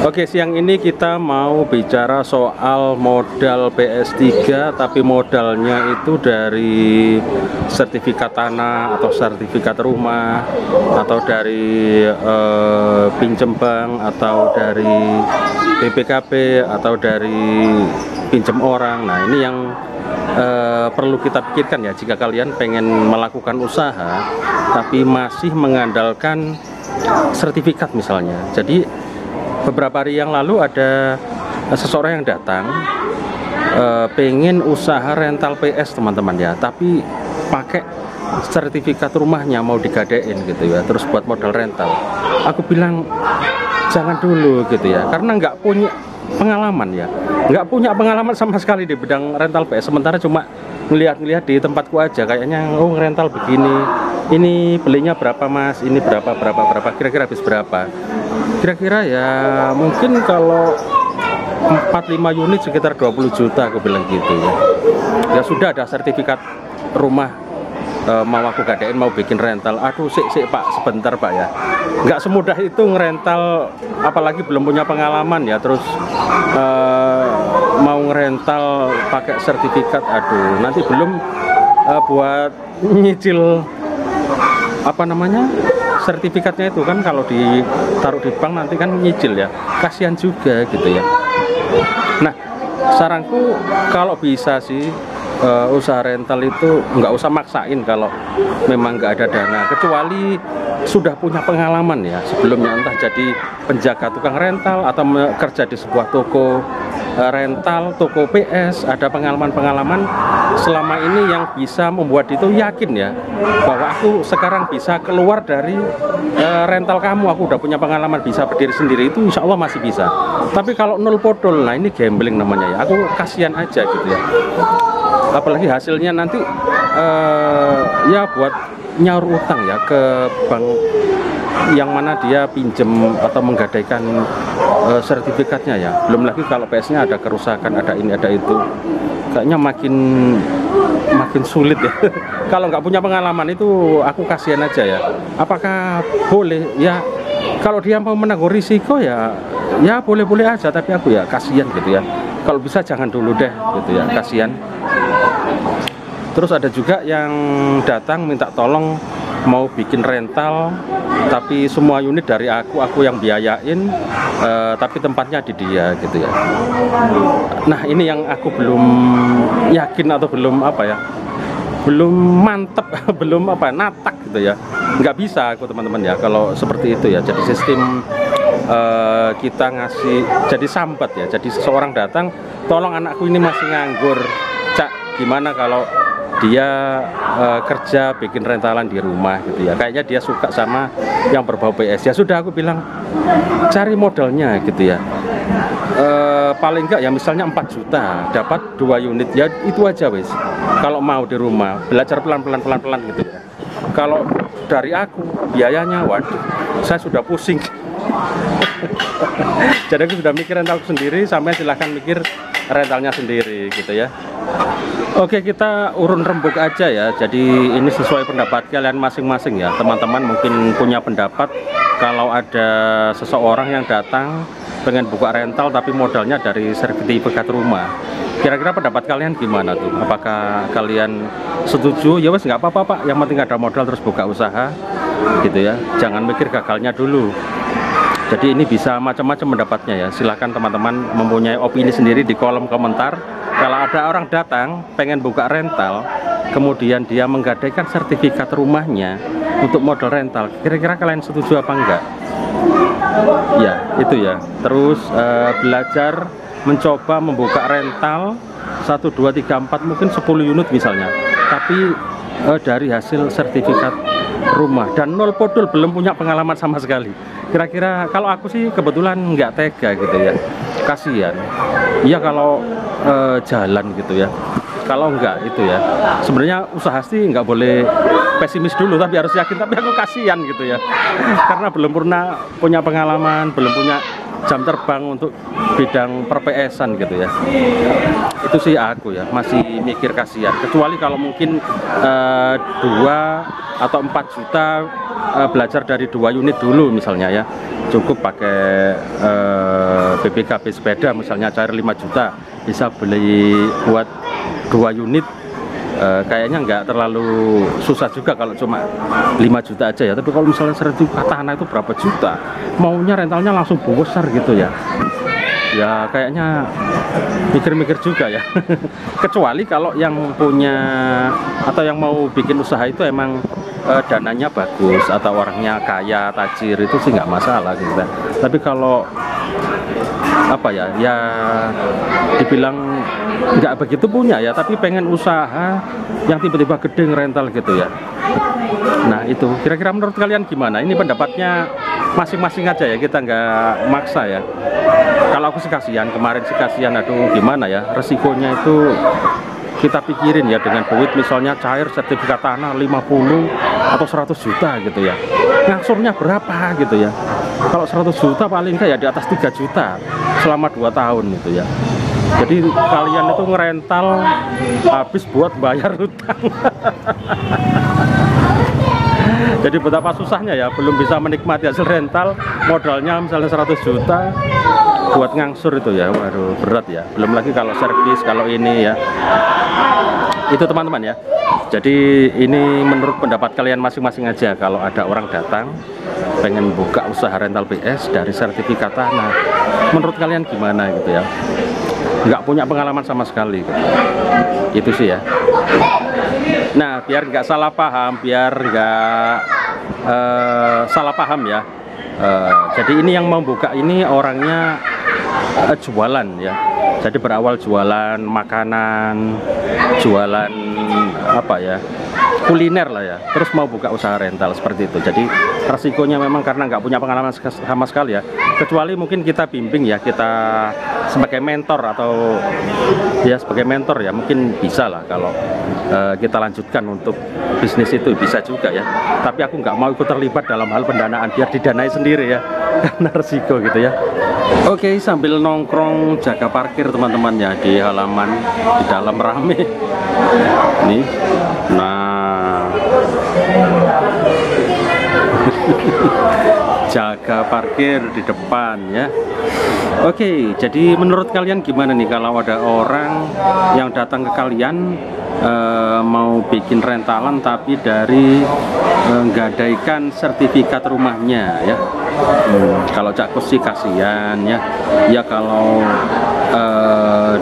Oke, siang ini kita mau bicara soal modal PS3, tapi modalnya itu dari sertifikat tanah atau sertifikat rumah, atau dari pinjem bank, atau dari BPKB, atau dari pinjem orang. Nah, ini yang perlu kita pikirkan ya, jika kalian pengen melakukan usaha tapi masih mengandalkan sertifikat misalnya. Jadi beberapa hari yang lalu ada seseorang yang datang pengen usaha rental PS teman-teman ya, tapi pakai sertifikat rumahnya mau digadein gitu ya, terus buat modal rental. Aku bilang jangan dulu gitu ya, karena nggak punya pengalaman ya, nggak punya pengalaman sama sekali di bidang rental PS. Sementara cuma ngeliat-ngeliat di tempatku aja, kayaknya oh rental begini, ini belinya berapa mas, ini berapa, kira-kira habis berapa. Kira-kira ya mungkin kalau 4-5 unit sekitar 20 juta aku bilang gitu ya. Ya sudah ada sertifikat rumah, mau aku gadein, mau bikin rental. Aduh sik pak, sebentar pak ya, nggak semudah itu ngerental, apalagi belum punya pengalaman ya. Terus mau ngerental pakai sertifikat, aduh nanti belum buat nyicil apa namanya sertifikatnya itu kan, kalau ditaruh di bank nanti kan nyicil ya, kasihan juga gitu ya. Nah, saranku kalau bisa sih usaha rental itu nggak usah maksain kalau memang nggak ada dana, kecuali sudah punya pengalaman ya sebelumnya, entah jadi penjaga tukang rental atau kerja di sebuah toko rental, toko PS, ada pengalaman-pengalaman selama ini yang bisa membuat itu yakin ya bahwa aku sekarang bisa keluar dari rental kamu, aku udah punya pengalaman bisa berdiri sendiri, itu insya Allah masih bisa. Tapi kalau nol podol, nah ini gambling namanya ya, aku kasihan aja gitu ya. Apalagi hasilnya nanti ya buat nyaur utang ya ke bank yang mana dia pinjem atau menggadaikan sertifikatnya ya. Belum lagi kalau PS-nya ada kerusakan, ada ini ada itu, kayaknya makin sulit ya. Kalau nggak punya pengalaman itu aku kasihan aja ya. Apakah boleh ya, kalau dia mau menanggung risiko ya boleh-boleh aja, tapi aku ya kasihan gitu ya. Kalau bisa jangan dulu deh gitu ya, kasihan. Terus ada juga yang datang minta tolong mau bikin rental, tapi semua unit dari aku yang biayain, tapi tempatnya di dia gitu ya. Nah ini yang aku belum yakin atau belum apa ya, belum mantep, belum apa natak gitu ya. Nggak bisa aku teman-teman ya kalau seperti itu ya. Jadi sistem kita ngasih jadi sambat ya. Jadi seseorang datang, tolong anakku ini masih nganggur, Cak, gimana kalau dia kerja bikin rentalan di rumah gitu ya, kayaknya dia suka sama yang berbau PS. Ya sudah aku bilang cari modalnya gitu ya, paling enggak ya misalnya 4 juta dapat 2 unit ya, itu aja wes. Kalau mau di rumah belajar pelan-pelan gitu ya. Kalau dari aku biayanya waduh saya sudah pusing. Jadi aku sudah mikir rentalku sendiri, sampai silahkan mikir rentalnya sendiri gitu ya. Oke, kita urun rembuk aja ya. Jadi ini sesuai pendapat kalian masing-masing ya teman-teman. Mungkin punya pendapat kalau ada seseorang yang datang pengen buka rental tapi modalnya dari sertifikat rumah. Kira-kira pendapat kalian gimana tuh? Apakah kalian setuju? Ya wes nggak apa-apa pak, yang penting ada modal terus buka usaha gitu ya. Jangan mikir gagalnya dulu. Jadi ini bisa macam-macam pendapatnya ya. Silahkan teman-teman mempunyai opini sendiri di kolom komentar. Kalau ada orang datang pengen buka rental, kemudian dia menggadaikan sertifikat rumahnya untuk modal rental, kira-kira kalian setuju apa enggak? Ya itu ya. Terus belajar mencoba membuka rental 1, 2, 3, 4 mungkin 10 unit misalnya, tapi dari hasil sertifikat rumah dan nol podul, belum punya pengalaman sama sekali. Kira-kira kalau aku sih kebetulan nggak tega gitu ya, kasihan. Iya kalau jalan gitu ya, kalau enggak itu ya. Sebenarnya usaha sih nggak boleh pesimis dulu, tapi harus yakin. Tapi aku kasihan gitu ya, karena belum pernah punya pengalaman, belum punya jam terbang untuk bidang per-PS-an gitu ya. Itu sih aku ya masih mikir kasihan, kecuali kalau mungkin 2 atau 4 juta belajar dari 2 unit dulu misalnya ya, cukup pakai BPKB sepeda misalnya cair 5 juta bisa beli buat 2 unit. Kayaknya nggak terlalu susah juga kalau cuma 5 juta aja ya. Tapi kalau misalnya sertifikat tanah itu berapa juta, maunya rentalnya langsung besar gitu ya. Ya kayaknya mikir-mikir juga ya. Kecuali kalau yang punya atau yang mau bikin usaha itu emang dananya bagus atau orangnya kaya, tajir, itu sih nggak masalah gitu. Tapi kalau apa ya, ya dibilang nggak begitu punya ya, tapi pengen usaha yang tiba-tiba gede ngerental gitu ya. Nah itu kira-kira menurut kalian gimana? Ini pendapatnya masing-masing aja ya, kita nggak maksa ya. Kalau aku sih kasihan, kemarin sih kasihan, aduh gimana ya, resikonya itu kita pikirin ya, dengan duit misalnya cair sertifikat tanah 50 atau 100 juta gitu ya, ngangsurnya berapa gitu ya. Kalau 100 juta paling nggak ya di atas 3 juta selama 2 tahun gitu ya. Jadi kalian itu ngerental habis buat bayar hutang. Jadi betapa susahnya ya, belum bisa menikmati hasil rental, modalnya misalnya 100 juta buat ngangsur itu ya, waduh berat ya. Belum lagi kalau servis, kalau ini ya. Itu teman-teman ya. Jadi ini menurut pendapat kalian masing-masing aja. Kalau ada orang datang pengen buka usaha rental PS dari sertifikat tanah, menurut kalian gimana gitu ya? Nggak punya pengalaman sama sekali gitu. Itu sih ya. Nah biar nggak salah paham, biar nggak salah paham ya, jadi ini yang membuka ini orangnya jualan ya. Jadi berawal jualan makanan, jualan apa ya, kuliner lah ya, terus mau buka usaha rental seperti itu. Jadi resikonya memang karena nggak punya pengalaman sama sekali ya, kecuali mungkin kita bimbing ya, kita sebagai mentor atau ya sebagai mentor ya, mungkin bisa lah kalau kita lanjutkan untuk bisnis itu, bisa juga ya. Tapi aku nggak mau ikut terlibat dalam hal pendanaan, biar didanai sendiri ya, karena resiko gitu ya. Oke, sambil nongkrong jaga parkir teman-teman ya di halaman, di dalam rame nih. Nah jaga parkir di depan ya. Oke, jadi menurut kalian gimana nih kalau ada orang yang datang ke kalian mau bikin rentalan tapi dari nggadaikan sertifikat rumahnya ya. Kalau Cak Kus sih kasihan ya. Ya kalau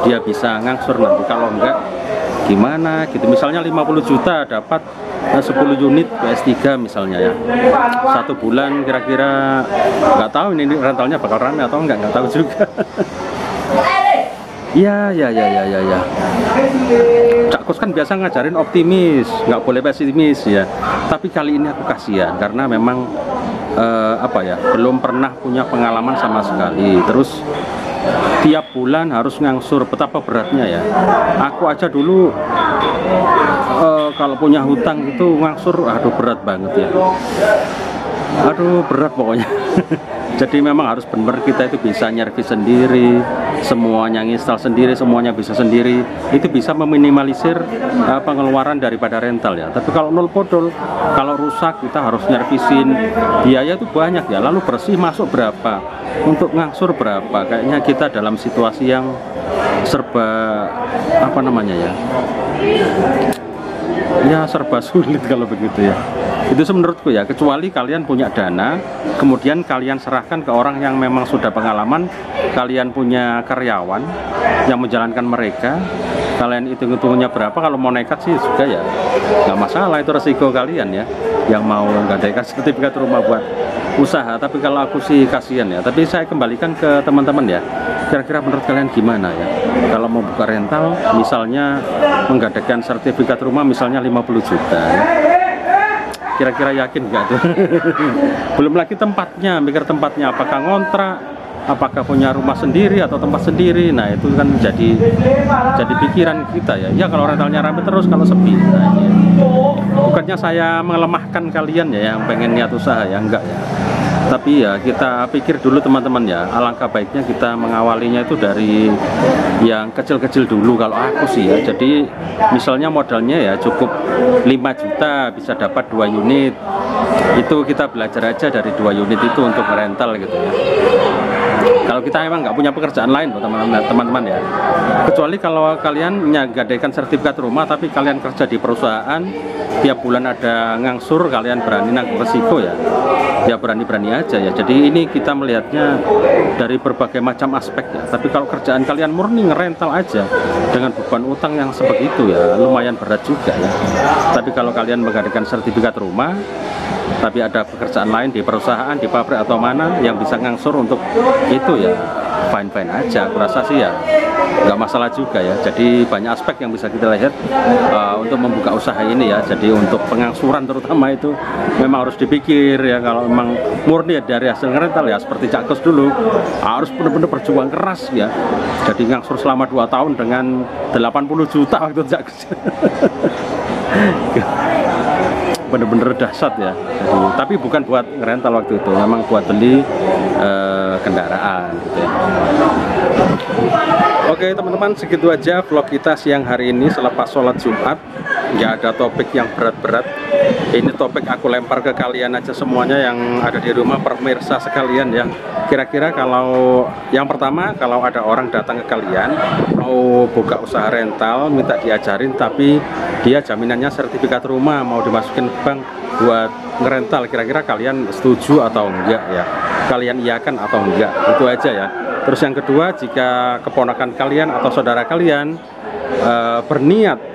dia bisa ngangsur, nanti kalau enggak gimana gitu. Misalnya 50 juta dapat 10 unit PS3 misalnya ya, 1 bulan kira-kira nggak tahu ini rentalnya bakal rame atau nggak tahu juga. Ya. Cak Kus kan biasa ngajarin optimis, nggak boleh pesimis ya. Tapi kali ini aku kasihan karena memang apa ya, belum pernah punya pengalaman sama sekali. Terus tiap bulan harus ngangsur, betapa beratnya ya. Aku aja dulu kalau punya hutang itu ngangsur, aduh berat banget ya. Aduh berat pokoknya. Jadi memang harus benar kita itu bisa nyervis sendiri, semuanya nginstal sendiri, semuanya bisa sendiri. Itu bisa meminimalisir pengeluaran daripada rental ya. Tapi kalau nol podol, kalau rusak kita harus nyervisin, biaya itu banyak ya. Lalu bersih masuk berapa, untuk ngangsur berapa. Kayaknya kita dalam situasi yang serba apa namanya ya, serba sulit kalau begitu ya. Itu menurutku ya, kecuali kalian punya dana, kemudian kalian serahkan ke orang yang memang sudah pengalaman, kalian punya karyawan yang menjalankan mereka, kalian hitung-hitungnya berapa. Kalau mau nekat sih juga ya nggak masalah, itu resiko kalian ya, yang mau nggadaikan sertifikat rumah buat usaha. Tapi kalau aku sih kasihan ya. Tapi saya kembalikan ke teman-teman ya, kira-kira menurut kalian gimana ya kalau mau buka rental, misalnya menggadaikan sertifikat rumah misalnya 50 juta ya. Kira-kira yakin nggak tuh? Belum lagi tempatnya, mikir tempatnya, apakah ngontrak, apakah punya rumah sendiri atau tempat sendiri. Nah itu kan jadi pikiran kita ya. Ya kalau rentalnya rame terus, kalau sepi. Nah, ya. Bukannya saya melemahkan kalian ya yang pengen niat usaha ya, enggak ya. Tapi ya kita pikir dulu teman-teman ya, alangkah baiknya kita mengawalinya itu dari yang kecil-kecil dulu kalau aku sih ya. Jadi misalnya modalnya ya cukup 5 juta bisa dapat 2 unit. Itu kita belajar aja dari 2 unit itu untuk rental gitu ya. Kalau kita emang nggak punya pekerjaan lain loh teman-teman ya, kecuali kalau kalian gadaikan sertifikat rumah tapi kalian kerja di perusahaan, tiap bulan ada ngangsur, kalian berani nanggung resiko ya, ya berani-berani aja ya. Jadi ini kita melihatnya dari berbagai macam aspek ya. Tapi kalau kerjaan kalian murni ngerental aja dengan beban utang yang sebegitu ya, lumayan berat juga ya. Tapi kalau kalian menggadaikan sertifikat rumah tapi ada pekerjaan lain di perusahaan, di pabrik atau mana yang bisa ngangsur untuk itu ya fine-fine aja. Aku rasa sih ya nggak masalah juga ya. Jadi banyak aspek yang bisa kita lihat untuk membuka usaha ini ya. Jadi untuk pengangsuran terutama itu memang harus dipikir ya. Kalau memang murni dari hasil rental ya seperti Cak Gus dulu, harus benar-benar berjuang keras ya. Jadi ngangsur selama 2 tahun dengan 80 juta waktu Cak Gus. Bener-bener dahsyat ya. Jadi, tapi bukan buat ngerental waktu itu, memang buat beli kendaraan gitu ya. Oke teman-teman, segitu aja vlog kita siang hari ini selepas sholat Jumat. Nggak ada topik yang berat-berat. Ini topik aku lempar ke kalian aja semuanya yang ada di rumah, pemirsa sekalian ya. Kira-kira kalau yang pertama, kalau ada orang datang ke kalian mau buka usaha rental, minta diajarin tapi dia jaminannya sertifikat rumah, mau dimasukin ke bank buat ngerental, kira-kira kalian setuju atau enggak ya? Kalian iyakan atau enggak? Itu aja ya. Terus yang kedua, jika keponakan kalian atau saudara kalian berniat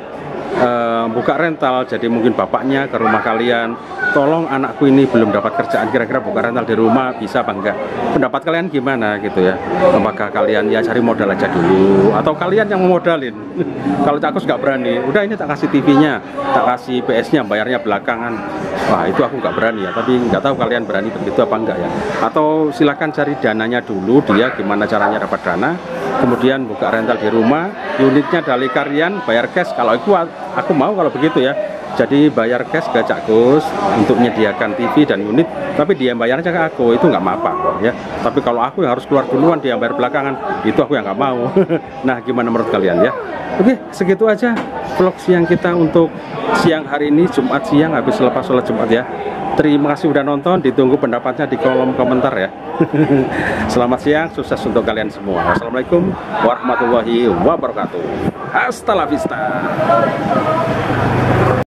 buka rental, jadi mungkin bapaknya ke rumah kalian, tolong anakku ini belum dapat kerjaan, kira-kira buka rental di rumah bisa apa enggak? Pendapat kalian gimana gitu ya? Apakah kalian ya cari modal aja dulu atau kalian yang memodalin? Kalau Cak Gus nggak berani, udah ini tak kasih TV-nya, tak kasih PS-nya, bayarnya belakangan. Wah itu aku nggak berani ya, tapi nggak tahu kalian berani begitu apa enggak ya? Atau silakan cari dananya dulu, dia gimana caranya dapat dana, kemudian buka rental di rumah, unitnya dari kalian, bayar cash. Kalau aku mau kalau begitu ya. Jadi bayar cash ke Cak Gus untuk menyediakan TV dan unit, tapi dia bayarnya ke aku, itu nggak apa-apa ya. Tapi kalau aku yang harus keluar duluan, dia bayar belakangan, itu aku yang nggak mau. Nah gimana menurut kalian ya? Oke, segitu aja vlog siang kita untuk siang hari ini, Jumat siang habis lepas sholat Jumat ya. Terima kasih udah nonton, ditunggu pendapatnya di kolom komentar ya. Selamat siang, sukses untuk kalian semua. Wassalamualaikum warahmatullahi wabarakatuh. Hasta la vista.